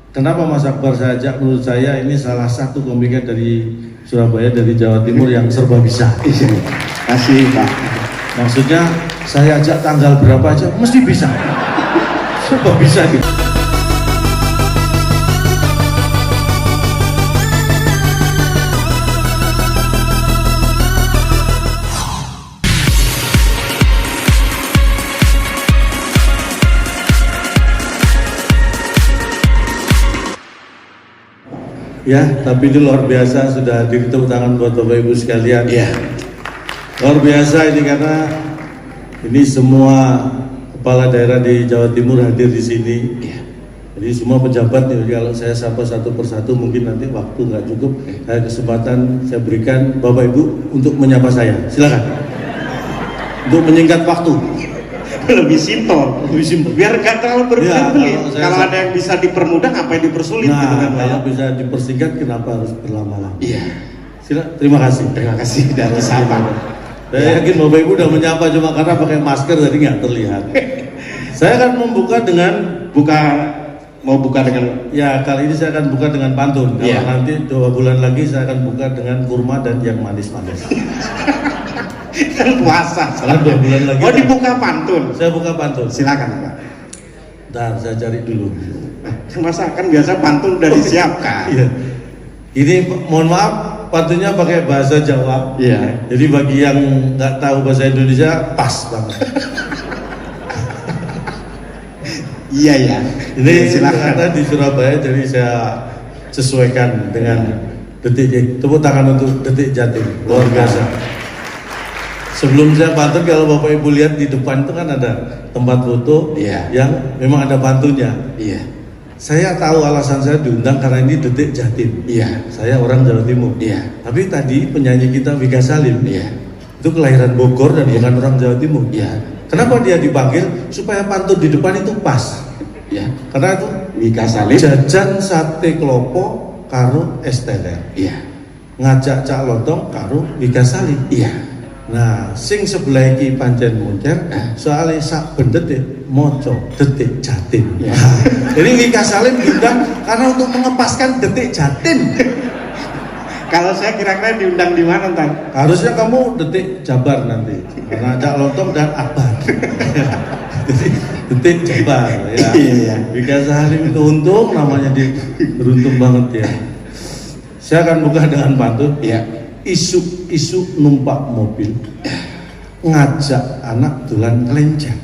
Kenapa Mas Akbar saya ajak? Menurut saya ini salah satu komiker dari Surabaya, dari Jawa Timur yang serba bisa. Kasih Pak. Maksudnya saya ajak tanggal berapa aja mesti bisa. Serba bisa gitu. Ya, tapi ini luar biasa, sudah hadir, tepuk tangan buat Bapak Ibu sekalian. Iya. Luar biasa ini karena ini semua kepala daerah di Jawa Timur hadir di sini. Iya. Jadi semua pejabat nih, kalau saya sapa satu persatu mungkin nanti waktu nggak cukup. Saya kesempatan saya berikan Bapak Ibu untuk menyapa saya. Silakan. Untuk menyingkat waktu. Lebih simpel, biar gak terlalu berbelit-belit. Ya, kalau ada yang bisa dipermudah, apa yang dipersulit? Nah, gitu kan, kalau bisa dipersingkat, kenapa harus berlama-lama? Iya. Terima kasih. Terima kasih dari sahabat. Saya yakin Bapak Ibu udah menyapa, cuma karena pakai masker jadi nggak terlihat. Saya akan membuka dengan mau buka dengan ya, kali ini saya akan buka dengan pantun. Kalau nanti 2 bulan lagi saya akan buka dengan kurma dan yang manis-manis. kan puasa. Salah 2 bulan lagi. Oh, dibuka pantun. Saya buka pantun. Silakan Pak. Bentar, saya cari dulu. Masa kan biasa pantun udah disiapkan. Iya. Ini mohon maaf, pantunnya pakai bahasa Jawa. Iya. Jadi bagi yang nggak tahu bahasa Indonesia pas banget. Iya ya. Ini silakan. karena di Surabaya, jadi saya sesuaikan dengan detik. Tepuk tangan untuk Detik Jatim, luar biasa. Sebelum saya pantun, kalau Bapak Ibu lihat di depan itu kan ada tempat foto yang memang ada pantunnya. Iya. Saya tahu alasan saya diundang karena ini Detik Jatim. Iya. Saya orang Jawa Timur. Iya. Tapi tadi penyanyi kita Vika Salim, itu kelahiran Bogor dan bukan orang Jawa Timur. Iya. Kenapa dia dipanggil? Supaya pantun di depan itu pas. Iya. Karena itu Vika Salim jajan sate klopo karo es teler. Iya. Ngajak Cak Lontong karo Vika Salim. Iya. Nah, sing sebelah iki pancen moncer, soalnya sak bendet moco Detik Jatim. Ya. Jadi Vika Salim diundang karena untuk mengepaskan Detik Jatim. Kalau saya kira-kira diundang di mana ntar? Harusnya kamu Detik Jabar nanti, karena Cak Lontong dan Akbar. Jadi Detik Jabar ya. Iya. Vika Salim itu untung, namanya dia beruntung banget ya. Saya akan buka dengan pantun. Iya. Isu-isu numpak mobil, ngajak anak dolan kelenjar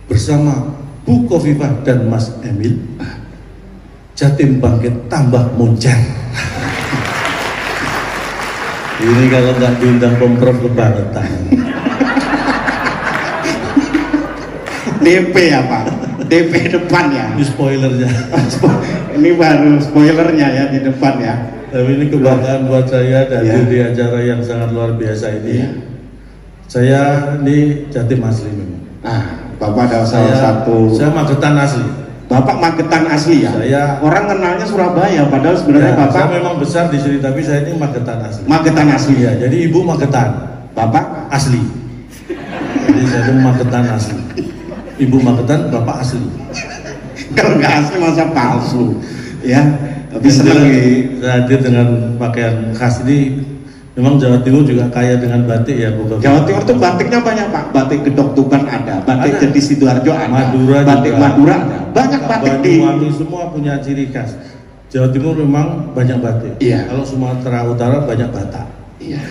bersama Bu Khofifah dan Mas Emil. Jatim bangkit tambah moncer. Ini kalau nggak diundang Pemprov kebangetan. DP ya Pak, DP depan ya. Ini spoilernya. Ini baru spoilernya ya di depan ya. Tapi ini kebanggaan buat saya dan di acara yang sangat luar biasa ini. Saya ini Jatim asli memang. Nah, Bapak adalah salah satu. Saya Magetan asli. Bapak Magetan asli ya. Orang kenalnya Surabaya, padahal sebenarnya Bapak. Saya memang besar di sini, tapi saya ini Magetan asli. Magetan asli ya. Jadi ibu Magetan, Bapak asli. Jadi saya itu Magetan asli. Ibu Magetan, bapak asli. Kalau nggak asli masa palsu, ya. Tapi senang saya hadir dengan pakaian khas ini. Memang Jawa Timur juga kaya dengan batik ya, Bu. Jawa Timur tuh batiknya banyak Pak. Batik Gedok Tuban ada, batik Jati Sidoarjo ada, Madura batik juga. Madura ada. Banyak batik di Banyuwangi semua punya ciri khas. Jawa Timur memang banyak batik. Iya. Kalau Sumatera Utara banyak Batak. Iya.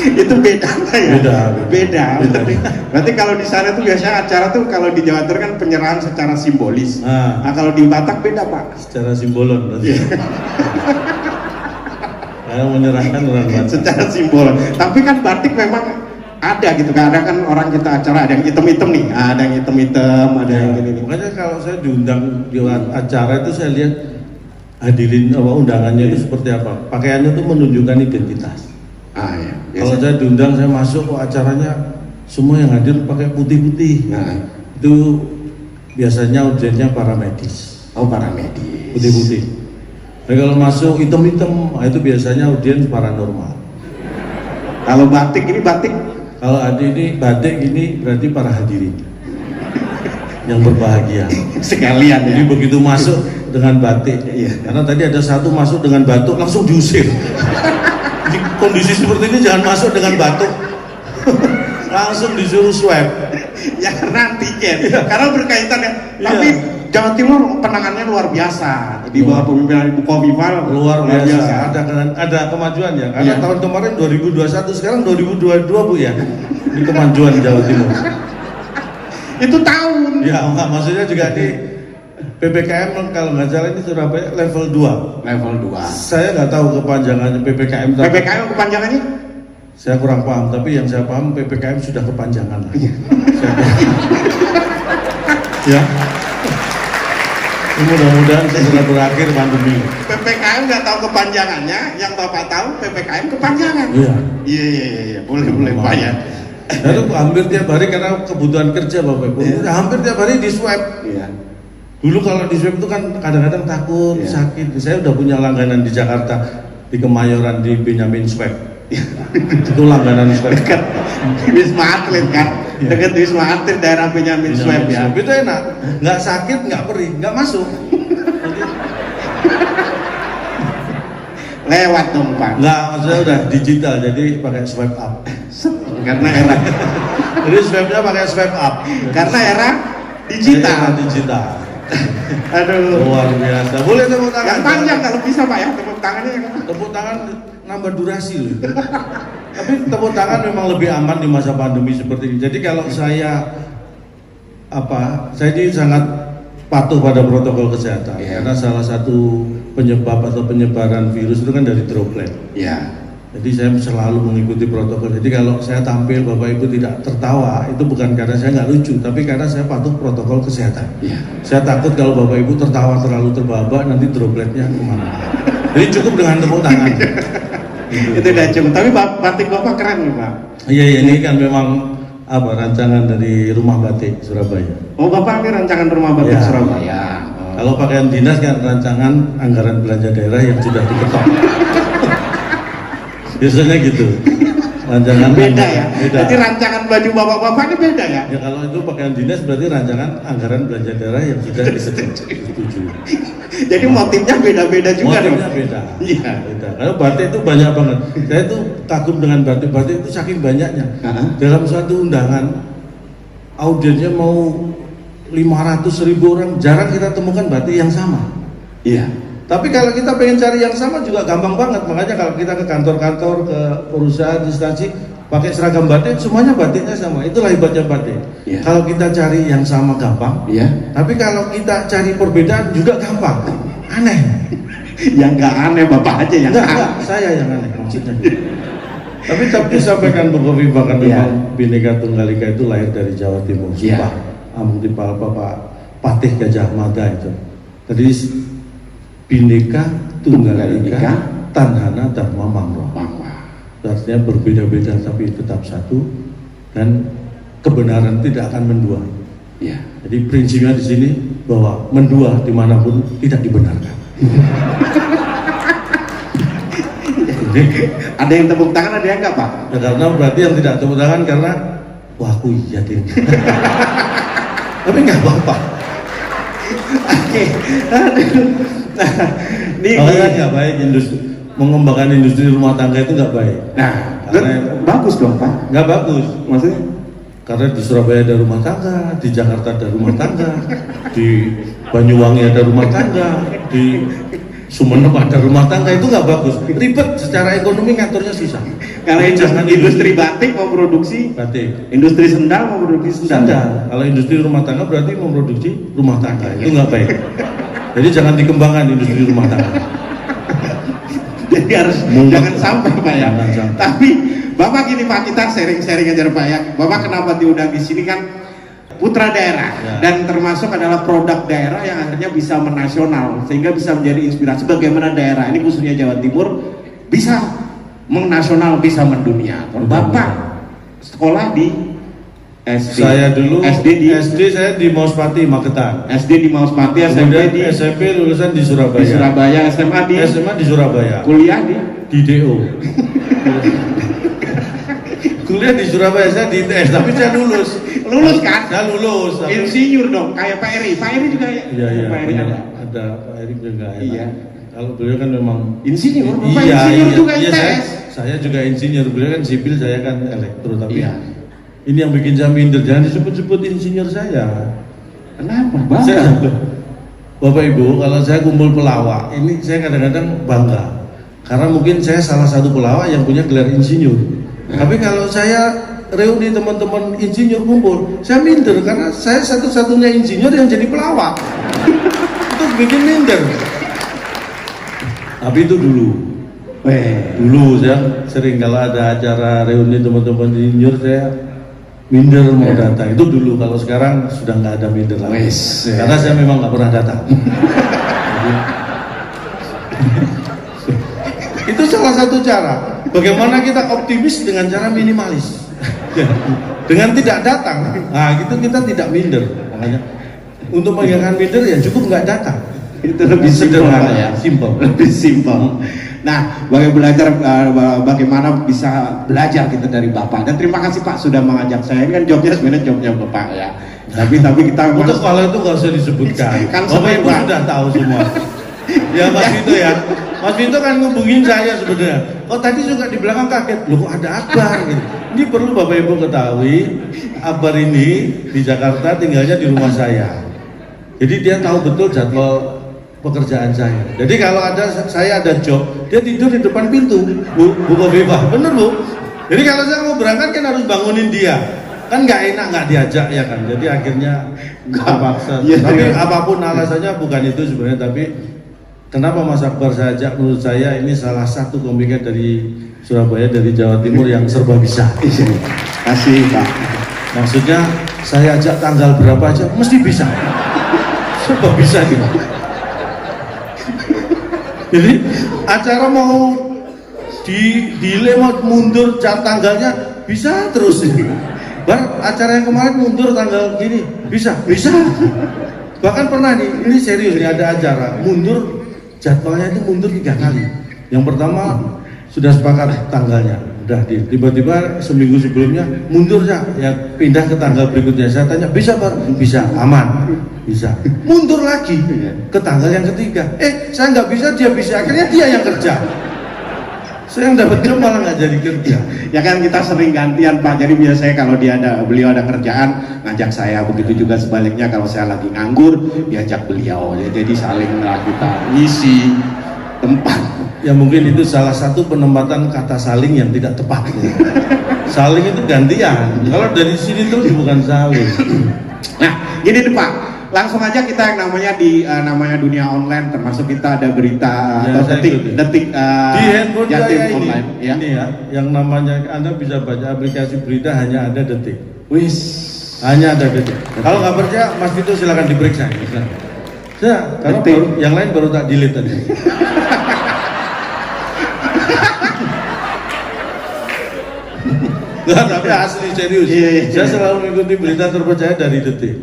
Itu beda ya? Beda. Berarti kalau di sana tuh biasanya acara tuh kalau di Jawa Timur kan penyerahan secara simbolis. Nah kalau di Batak beda Pak. Secara simbolon berarti. Saya menyerahkan orang Batak. Secara simbol. Tapi kan batik memang ada gitu. Kadang kan orang kita acara ada yang hitam-hitam nih, ada yang hitam-hitam, ada yang gini. Makanya kalau saya diundang di acara itu saya lihat hadirin undangannya itu seperti apa. Pakaiannya itu menunjukkan identitas. Iya. Kalau saya diundang, saya masuk kok acaranya semua yang hadir pakai putih-putih. Nah, itu biasanya audiensnya para medis. Oh, para medis. Putih-putih. Tapi kalau masuk hitam-hitam, itu biasanya audiens paranormal. Kalau batik ini batik. Kalau ini batik ini berarti para hadirin. yang berbahagia. Sekalian ya. Jadi begitu masuk dengan batik, karena tadi ada satu masuk dengan batuk langsung diusir. Di kondisi seperti ini jangan masuk dengan batuk. Langsung disuruh swab. Ya karena antigen, karena berkaitan ya. Tapi Jawa Timur penanganannya luar biasa. Di bawah pemimpinan Ibu Khofifah luar biasa. Ada kemajuan ya. Karena tahun kemarin 2021, sekarang 2022 Bu ya. Di kemajuan Jawa Timur. Itu tahun. Ya enggak, maksudnya juga di PPKM kalau nggak salah ini Surabaya level 2. Level 2. Saya nggak tahu kepanjangannya PPKM. PPKM kepanjangannya? Saya kurang paham, tapi yang saya paham PPKM sudah kepanjangan. Ya. Mudah-mudahan segera berakhir pandemi. PPKM nggak tahu kepanjangannya, yang Bapak tahu PPKM kepanjangan. Iya. Boleh Pak ya. Lalu hampir tiap hari karena kebutuhan kerja Bapak Ibu, hampir tiap hari di swab. Iya. Dulu kalau di swab itu kan kadang-kadang takut, sakit. Saya udah punya langganan di Jakarta, di Kemayoran, di Benyamin Swab. Itu langganan swab. Dekat Wisma Atlet kan, dekat Wisma Atlet daerah Benyamin Swab ya. Itu enak, nggak sakit, nggak perih, nggak masuk. Lewat dong Pak. Nggak, maksudnya udah digital, jadi pakai swipe up. Karena era Jadi swabnya pakai swipe up. Karena era digital. Era digital. Aduh. Luar biasa. Boleh tepuk tangan. Yang panjang kalau bisa Pak ya, tepuk tangannya. Tepuk tangan nambah durasi loh. Tapi tepuk tangan memang lebih aman di masa pandemi seperti ini. Jadi kalau saya ini sangat patuh pada protokol kesehatan. Karena salah satu penyebab atau penyebaran virus itu kan dari droplet. Jadi saya selalu mengikuti protokol. Jadi kalau saya tampil Bapak Ibu tidak tertawa, itu bukan karena saya nggak lucu, tapi karena saya patuh protokol kesehatan. Saya takut kalau Bapak Ibu tertawa terlalu terbahak, nanti dropletnya kemana. Jadi cukup dengan tepuk tangan. Itu udah cukup. Tapi batik Bapak keren nih Pak. Iya, ini kan memang rancangan dari Rumah Batik Surabaya. Oh Bapak ini rancangan Rumah Batik Surabaya. Kalau pakaian dinas kan rancangan anggaran belanja daerah yang sudah diketok. Biasanya gitu. Rancangan beda ya. Beda. Jadi rancangan baju bapak-bapak ini beda ya. Ya kalau itu pakaian dinas berarti rancangan anggaran belanja daerah yang sudah disetujui. Jadi motifnya beda-beda juga dong. Motifnya beda. Iya. Beda. Karena batik itu banyak banget. Saya tuh kagum dengan batik. Batik itu saking banyaknya. Dalam suatu undangan audiensnya mau 500.000 orang, jarang kita temukan batik yang sama. Iya. Tapi kalau kita pengen cari yang sama juga gampang banget. Makanya kalau kita ke kantor-kantor, ke perusahaan, instansi, pakai seragam batik, semuanya batiknya sama. Itulah hebatnya batik. Kalau kita cari yang sama gampang. Tapi kalau kita cari perbedaan juga gampang. Aneh. Yang nggak aneh Bapak aja yang enggak, saya yang aneh maksudnya. Tapi sampaikan Bu Khofifah kan memang Bhinneka Tunggal Ika itu lahir dari Jawa Timur. Sumpah. Amung Dipal Bapak Patih Gajah Mada itu. Tadi Bhinneka Tunggal Ika Tanhana Dharma Mangro. Artinya berbeda-beda tapi tetap satu dan kebenaran tidak akan mendua. Jadi prinsipnya di sini bahwa mendua dimanapun tidak dibenarkan. Ada yang tepuk tangan, ada yang enggak Pak? Ya, karena berarti yang tidak tepuk tangan karena wah aku iya deh. Tapi nggak apa-apa. Oke. Makanya nggak baik mengembangkan industri rumah tangga itu nggak baik. Nah, karena bagus dong Pak. Nggak bagus. Maksudnya? Karena di Surabaya ada rumah tangga, di Jakarta ada rumah tangga, di Banyuwangi ada rumah tangga, di Sumeneb ada rumah tangga, itu nggak bagus. Ribet secara ekonomi ngaturnya susah. Kalau industri batik mau produksi batik, industri sendal mau produksi sendal. Kalau industri rumah tangga berarti memproduksi rumah tangga, itu nggak baik. Jadi jangan dikembangkan industri rumah tangga. Jadi harus jangan sampai Pak ya. Tapi Bapak gini Pak, kita sharing-sharing aja Pak ya. Bapak kenapa diundang di sini kan putra daerah dan termasuk adalah produk daerah yang akhirnya bisa menasional sehingga bisa menjadi inspirasi bagaimana daerah ini khususnya Jawa Timur bisa menasional, bisa mendunia. Bapak sekolah di SD. Saya dulu SD saya di Mauspati Magetan. SD di Mauspati, SMP lulusan di Surabaya. Di Surabaya, SMA di Surabaya. Kuliah di DO. Kuliah di Surabaya, saya di ITS, tapi saya lulus Lulus kan? Saya lulus. tapi- Insinyur dong, kayak Pak Eri. Pak Eri juga ya? Iya, iya. Pak Eri benar. ada. Ada Pak Erik juga. ya. Iya. Kalau beliau kan memang Insinyur, Bapak iya, insinyur iya, juga iya, ITS. saya juga insinyur, beliau kan sipil, saya kan elektro, tapi Iya. ini yang bikin saya minder, jangan disebut-sebut insinyur saya. Kenapa? Bang? Bapak Ibu, kalau saya kumpul pelawak, ini saya kadang-kadang bangga, karena mungkin saya salah satu pelawak yang punya gelar insinyur. Tapi kalau saya reuni teman-teman insinyur kumpul, saya minder karena saya satu-satunya insinyur yang jadi pelawak. Itu bikin minder. Tapi itu dulu saya sering kalau ada acara reuni teman-teman insinyur saya minder mau datang. Itu dulu, kalau sekarang sudah nggak ada minder lagi. Karena saya memang nggak pernah datang. Itu salah satu cara. Bagaimana kita optimis dengan cara minimalis. Dengan tidak datang, nah gitu kita tidak minder. Makanya untuk menghilangkan minder ya cukup nggak datang. Itu lebih sederhana ya, simple. lebih simpel. Nah, bagaimana bisa belajar kita dari Bapak. Dan terima kasih Pak sudah mengajak saya. Ini kan jobnya sebenarnya jobnya Bapak ya. Tapi kita Untuk kalau itu nggak usah disebutkan. Kan Bapak Ibu semua. sudah tahu semua. Ya Mas Vito ya. Mas Vito kan ngubungin saya sebenarnya. Oh tadi juga di belakang kaget. Loh kok ada Akbar gitu. Ini perlu Bapak Ibu ketahui. Akbar ini di Jakarta tinggalnya di rumah saya. Jadi dia tahu betul jadwal pekerjaan saya. Jadi kalau saya ada job, dia tidur di depan pintu. Bu Kofifa, bener Bu. Jadi kalau saya mau berangkat kan harus bangunin dia. Kan nggak enak nggak diajak ya kan. Jadi akhirnya nggak paksa. Iya, Tapi iya. apapun alasannya bukan itu sebenarnya. Tapi kenapa Mas Akbar saya ajak? Menurut saya ini salah satu komiker dari Surabaya, dari Jawa Timur yang serba bisa. Kasih Pak. Maksudnya saya ajak tanggal berapa aja mesti bisa. Serba bisa gitu. Jadi acara mau delay mau mundur tanggalnya bisa terus. Acara yang kemarin mundur tanggal gini bisa. Bahkan pernah ini serius nih, ada acara mundur jadwalnya itu mundur 3 kali. Yang pertama sudah sepakat tanggalnya, udah tiba-tiba seminggu sebelumnya mundur ya pindah ke tanggal berikutnya. Saya tanya bisa Pak? Bisa, aman. Bisa. Mundur lagi ke tanggal yang ketiga. Saya nggak bisa, dia bisa. Akhirnya dia yang kerja. Saya yang dapat job malah nggak jadi kerja. Ya kan kita sering gantian Pak. Jadi biasanya kalau beliau ada kerjaan ngajak saya, begitu juga sebaliknya kalau saya lagi nganggur diajak beliau. Ya, jadi salinglah kita ngisi tempat. Ya mungkin itu salah satu penempatan kata saling yang tidak tepat. Ya. Saling itu gantian. Kalau dari sini terus bukan saling. Nah, gini nih Pak. Langsung aja kita yang namanya dunia online, termasuk kita ada berita Ya, atau saya detik di handphone Jatim saya online ya. ini ya, yang namanya Anda bisa baca aplikasi berita hanya ada Detik. Wis. Hanya ada Detik. Kalau nggak percaya, Mas Vito silakan diperiksa. Ya, karena Detik. yang lain baru tak delete tadi. Nggak, tapi asli serius. Iya. Saya selalu mengikuti berita terpercaya dari Detik.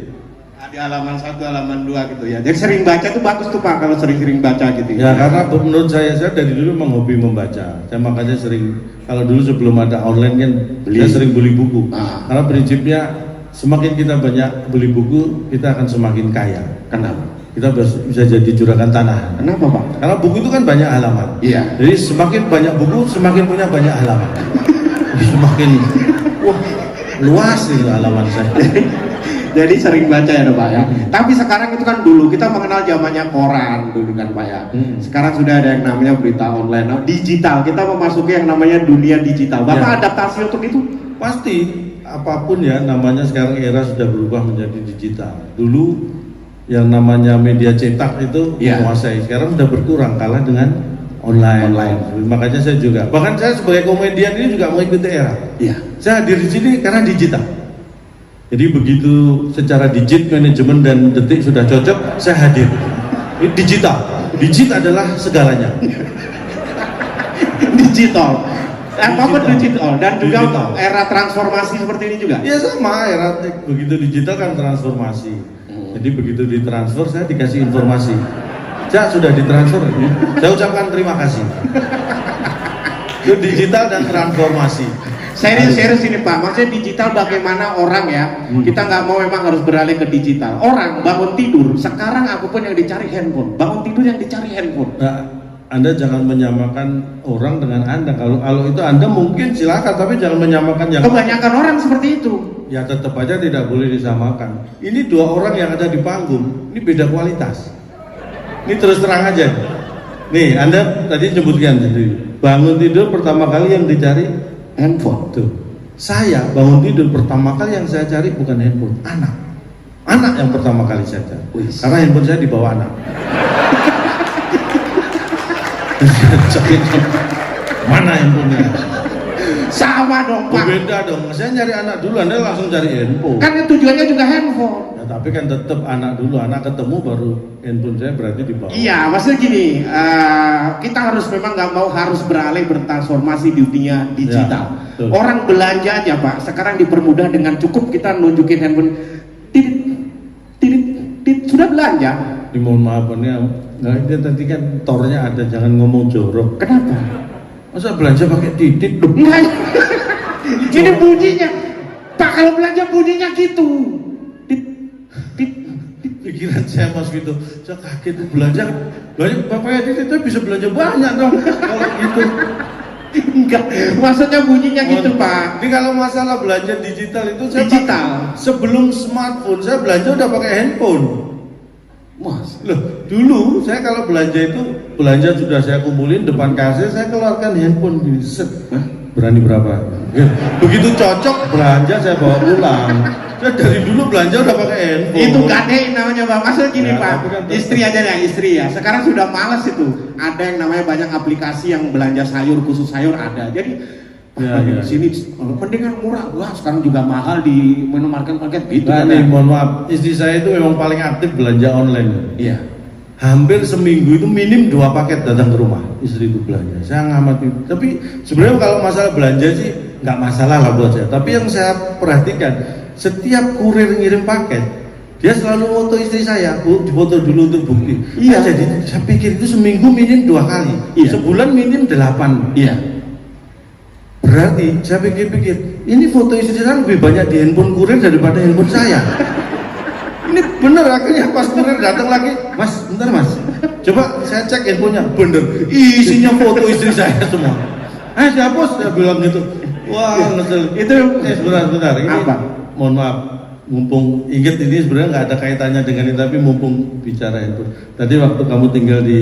Di halaman 1, halaman 2 gitu ya. Jadi sering baca tuh bagus tuh Pak, kalau sering-sering baca gitu Ya karena menurut saya dari dulu memang hobi membaca. Saya makanya sering, kalau dulu sebelum ada online kan saya sering beli buku. Karena prinsipnya semakin kita banyak beli buku, kita akan semakin kaya. Kenapa? Kita bisa jadi juragan tanah. Kenapa Pak? Karena buku itu kan banyak halaman. Iya. Jadi semakin banyak buku, semakin punya banyak halaman. Semakin luas nih halaman saya. Jadi sering baca ya Pak ya. Tapi sekarang itu kan dulu kita mengenal zamannya koran dulu kan Pak ya. Sekarang sudah ada yang namanya berita online, digital. Kita memasuki yang namanya dunia digital. Bapak adaptasi untuk itu? Pasti apapun ya namanya sekarang era sudah berubah menjadi digital. Dulu yang namanya media cetak itu menguasai. Sekarang sudah berkurang kalah dengan online. Makanya saya juga, bahkan saya sebagai komedian ini juga mengikuti era. Saya hadir di sini karena digital. Jadi begitu secara manajemen dan Detik sudah cocok, saya hadir. Ini digital. Digital adalah segalanya. Digital. Apa digital dan juga era transformasi seperti ini juga. Ya sama, era begitu digital kan transformasi. Jadi begitu ditransfer saya dikasih informasi. Saya sudah ditransfer. Saya ucapkan terima kasih. Itu digital dan transformasi. Serius ini Pak, maksudnya digital bagaimana orang ya, kita nggak mau memang harus beralih ke digital. Orang bangun tidur, sekarang apapun yang dicari handphone, bangun tidur yang dicari handphone. Nah, Anda jangan menyamakan orang dengan Anda. Kalau itu Anda mungkin silakan, tapi jangan menyamakan yang Kebanyakan orang seperti itu. ya tetap aja tidak boleh disamakan. Ini dua orang yang ada di panggung, ini beda kualitas. Ini terus terang aja. Nih, Anda tadi sebutkan jadi bangun tidur pertama kali yang dicari Handphone. tuh. Saya bangun tidur pertama kali yang saya cari bukan handphone, anak. Anak yang pertama kali saya cari. Karena handphone saya dibawa anak. Mana handphonenya? Sama dong Pak. Beda dong. Saya nyari anak dulu, Anda langsung cari handphone. Kan tujuannya juga handphone. Ya, tapi kan tetap anak dulu, anak ketemu baru handphone saya berarti dibawa. Iya, maksudnya gini, kita harus memang nggak mau harus beralih bertransformasi di dunia digital. Ya, orang belanja aja Pak, sekarang dipermudah dengan cukup kita nunjukin handphone, titit, titit, titit, sudah belanja. Mohon maaf ini, nah, ini tadi kan tornya ada, jangan ngomong jorok. Kenapa? Masa belanja pakai titit loh? Enggak, ini bunyinya, Pak kalau belanja bunyinya gitu. Tit, tit, tit. Pikiran saya Mas Vito, saya kaget belanja bapaknya titit itu bisa belanja banyak dong kalau gitu. Enggak, maksudnya bunyinya gitu Pak. Ini kalau masalah belanja digital itu saya Digital. sebelum smartphone saya belanja udah pakai handphone. Mas, Loh, dulu saya kalau belanja itu belanja sudah saya kumpulin depan kasir, saya keluarkan handphone gini, set. Hah? Berani berapa? Ya, begitu cocok belanja saya bawa pulang. Saya dari dulu belanja udah pakai handphone. itu gadein namanya Pak. Maksudnya gini Ya, Pak, tapi kan istri aja ya, istri ya. Sekarang sudah malas itu. Ada yang namanya banyak aplikasi yang belanja sayur, khusus sayur ada. Jadi Ya, di ya. sini mendingan murah. Wah, sekarang juga mahal di minimarket gitu Nah, kan. nih, mohon maaf, istri saya itu memang paling aktif belanja online. Iya. Hampir seminggu itu minim 2 paket datang ke rumah istri itu belanja. Saya ngamati. Tapi sebenarnya kalau masalah belanja sih nggak masalah lah buat saya. Tapi yang saya perhatikan, setiap kurir ngirim paket, dia selalu foto istri saya. Bu, difoto dulu untuk bukti. Iya. Nah, jadi saya pikir itu seminggu minim 2 kali, Iya. sebulan minim 8. Iya. Berarti saya pikir-pikir, ini foto istri saya lebih banyak di handphone kurir daripada handphone saya. Ini bener, akhirnya pas kurir datang lagi, Mas, bentar Mas, coba saya cek handphonenya, bener, isinya foto istri saya semua. Dihapus, saya bilang gitu. Wah, ngesel. Itu Sebentar, ini apa? mohon maaf, mumpung inget ini sebenarnya nggak ada kaitannya dengan ini, tapi mumpung bicara handphone. Tadi waktu kamu tinggal di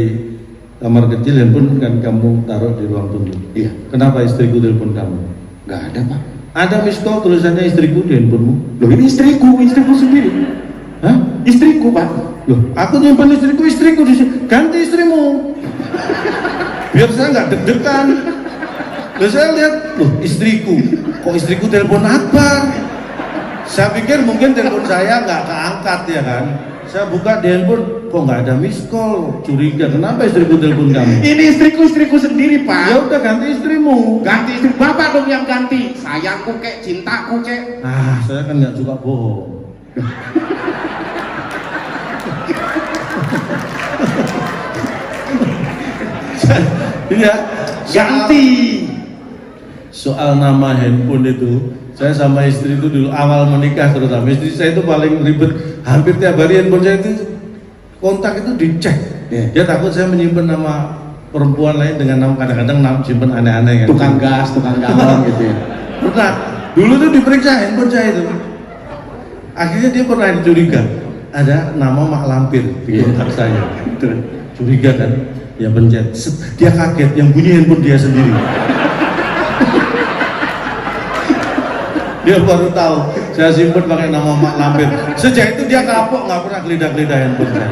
kamar kecil, handphone kan kamu taruh di ruang tunggu. Iya. Kenapa istriku telepon kamu? Nggak ada Pak. Ada miss call tulisannya istriku di handphonemu. Loh ini istriku sendiri. Hah? Istriku Pak. Loh, aku nyimpan istriku di sini. Ganti istrimu. Biar saya nggak deg-degan. Loh, saya lihat, loh istriku. Kok istriku telepon apa? Saya pikir mungkin telepon saya nggak keangkat ya kan. Saya buka di handphone, kok nggak ada miss call. Curiga, kenapa istriku telepon kamu? Ini istriku sendiri Pak. Ya udah ganti istrimu. Ganti istri Bapak dong yang ganti. Sayangku kek, cintaku kek. Ah, saya kan nggak suka bohong. Iya, Ganti. soal nama handphone itu, saya sama istri itu dulu awal menikah terutama istri saya itu paling ribet. Hampir tiap hari handphone saya itu kontak itu dicek. Yeah. Dia takut saya menyimpan nama perempuan lain dengan nama, kadang-kadang nama simpen aneh-aneh kan. Tukang gas, tukang galon gitu ya. Pernah, dulu tuh diperiksa handphone saya itu. Akhirnya dia pernah curiga, ada nama Mak Lampir di kontak saya. Curiga kan? Ya pencet, set, dia kaget, yang bunyi handphone dia sendiri. Dia baru tahu, saya simpen pakai nama Mak Lampir. Sejak itu dia kapok, nggak pernah gelidah-gelidah handphone saya.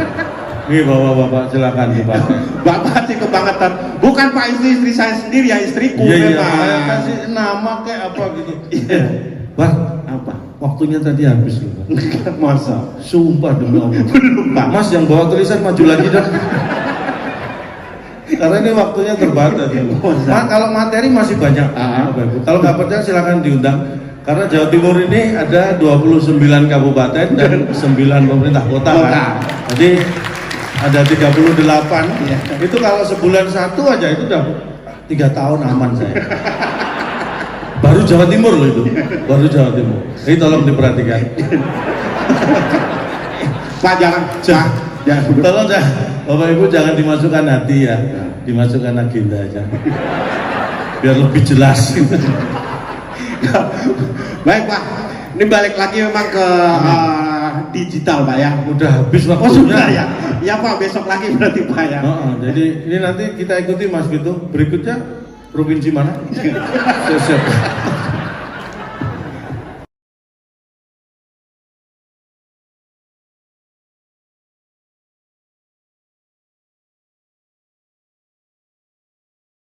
Nih bapak-bapak silakan dipakai. Bapak sih kebangetan. Bukan Pak, istri saya sendiri ya, istriku Iya, memang. saya kasih nama kayak apa gitu. Iya. Bang, Apa? waktunya tadi habis loh. Masa? Sumpah demi Allah. Belum Pak. Mas yang bawa tulisan maju lagi dong. Karena ini waktunya terbatas. Kalau materi masih banyak. Bapak Ibu. Kalau nggak percaya silakan diundang. Karena Jawa Timur ini ada 29 kabupaten dan 9 pemerintah kota kan. Jadi ada 38. Iya. Itu kalau sebulan satu aja itu udah 3 tahun aman saya. Baru Jawa Timur loh itu, baru Jawa Timur. Ini tolong diperhatikan. Pak jangan, Tolong Bapak Ibu jangan dimasukkan hati ya, dimasukkan agenda aja. Biar lebih jelas. Baik Pak, ini balik lagi memang ke digital Pak ya. Udah habis waktunya. Oh sudah ya? Ya Pak, besok lagi berarti Pak ya. Jadi ini nanti kita ikuti Mas Vito. Berikutnya provinsi mana? Siap.